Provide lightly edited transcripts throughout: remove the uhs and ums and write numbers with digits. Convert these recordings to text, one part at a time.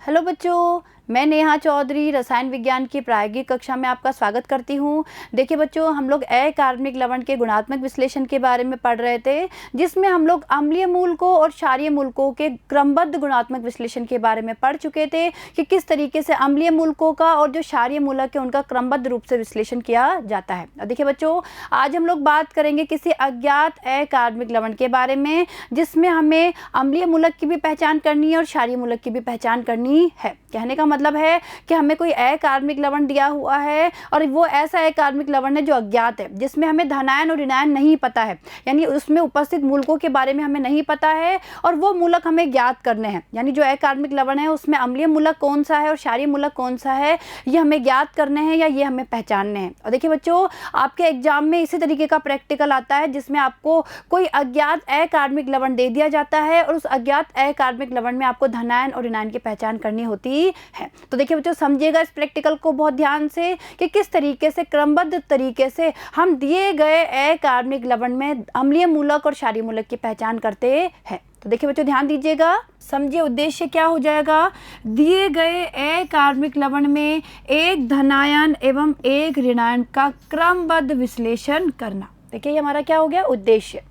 Hello बच्चों, मैं नेहा चौधरी रसायन विज्ञान की प्रायोगिक कक्षा में आपका स्वागत करती हूँ। देखिए बच्चों, हम लोग अकार्बनिक लवण के गुणात्मक विश्लेषण के बारे में पढ़ रहे थे, जिसमें हम लोग अम्लीय मूलकों और क्षारीय मूलकों के क्रमबद्ध गुणात्मक विश्लेषण के बारे में पढ़ चुके थे कि किस तरीके से अम्लीय मूलकों का और जो क्षारीय मूलक है उनका क्रमबद्ध रूप से विश्लेषण किया जाता है। और देखिए बच्चों, आज हम लोग बात करेंगे किसी अज्ञात अकार्बनिक लवण के बारे में, जिसमें हमें अम्लीय मूलक की भी पहचान करनी है और क्षारीय मूलक की भी पहचान करनी है। कहने का मतलब है कि हमें कोई अकार्बनिक लवण दिया हुआ है और वो ऐसा अकार्बनिक लवण है जो अज्ञात है, जिसमें हमें धनायन और ऋणायन नहीं पता है, यानी उसमें उपस्थित मूलकों के बारे में हमें नहीं पता है और वो मूलक हमें ज्ञात करने हैं। यानी जो अकार्बनिक लवण है उसमें अम्लीय मूलक कौन सा है और क्षारीय मूलक कौन सा है, ये हमें ज्ञात करने हैं या ये हमें पहचानने हैं। और देखिए बच्चों, आपके एग्जाम में इसी तरीके का प्रैक्टिकल आता है, जिसमें आपको कोई अज्ञात अकार्बनिक लवण दे दिया जाता है और उस अज्ञात अकार्बनिक लवण में आपको धनायन और ऋणायन की पहचान करनी होती है। तो देखिए बच्चों, समझिएगा इस प्रैक्टिकल को बहुत ध्यान से कि किस तरीके से क्रमबद्ध तरीके से हम दिए गए अकार्बनिक लवण में अम्लीय मूलक और क्षारीय मूलक की पहचान करते हैं। तो देखिए बच्चों, ध्यान दीजिएगा, समझिए उद्देश्य क्या हो जाएगा। दिए गए अकार्बनिक लवण में एक धनायन एवं एक ऋणायन का क्रमबद्ध विश्लेषण करना। देखिए ये हमारा क्या हो गया, उद्देश्य।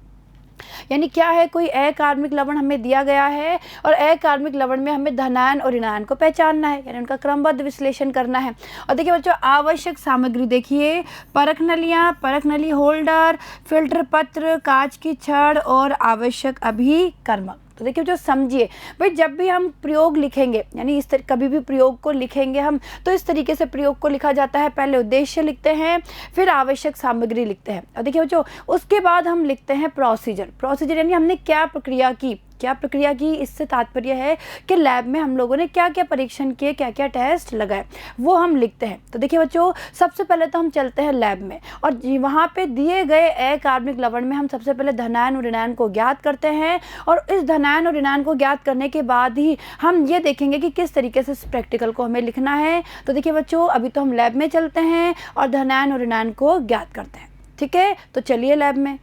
यानी क्या है, कोई अकार्बनिक लवण हमें दिया गया है और अकार्बनिक लवण में हमें धनायन और ऋणायन को पहचानना है, यानी उनका क्रमबद्ध विश्लेषण करना है। और देखिए बच्चों, आवश्यक सामग्री देखिए, परख नलियाँ, परख नली होल्डर, फिल्टर पत्र, कांच की छड़ और आवश्यक अभिकर्मक। तो देखिए जो समझिए भाई, जब भी हम प्रयोग लिखेंगे, यानी इस तरह कभी भी प्रयोग को लिखेंगे हम, तो इस तरीके से प्रयोग को लिखा जाता है। पहले उद्देश्य लिखते हैं, फिर आवश्यक सामग्री लिखते हैं, और देखिए बच्चों उसके बाद हम लिखते हैं प्रोसीजर यानी हमने क्या प्रक्रिया की। इससे तात्पर्य है कि लैब में हम लोगों ने क्या क्या परीक्षण किए, क्या क्या टेस्ट लगाए, वो हम लिखते हैं। तो देखिए बच्चों, सबसे पहले तो हम चलते हैं लैब में और वहाँ पे दिए गए अकार्बनिक लवण में हम सबसे पहले धनायन और ऋणायन को ज्ञात करते हैं और इस धनायन और ऋणायन को ज्ञात करने के बाद ही हम ये देखेंगे कि किस तरीके से इस प्रैक्टिकल को हमें लिखना है। तो देखिए बच्चों, अभी तो हम लैब में चलते हैं और धनायन और ऋणायन को ज्ञात करते हैं। ठीक है, तो चलिए लैब में।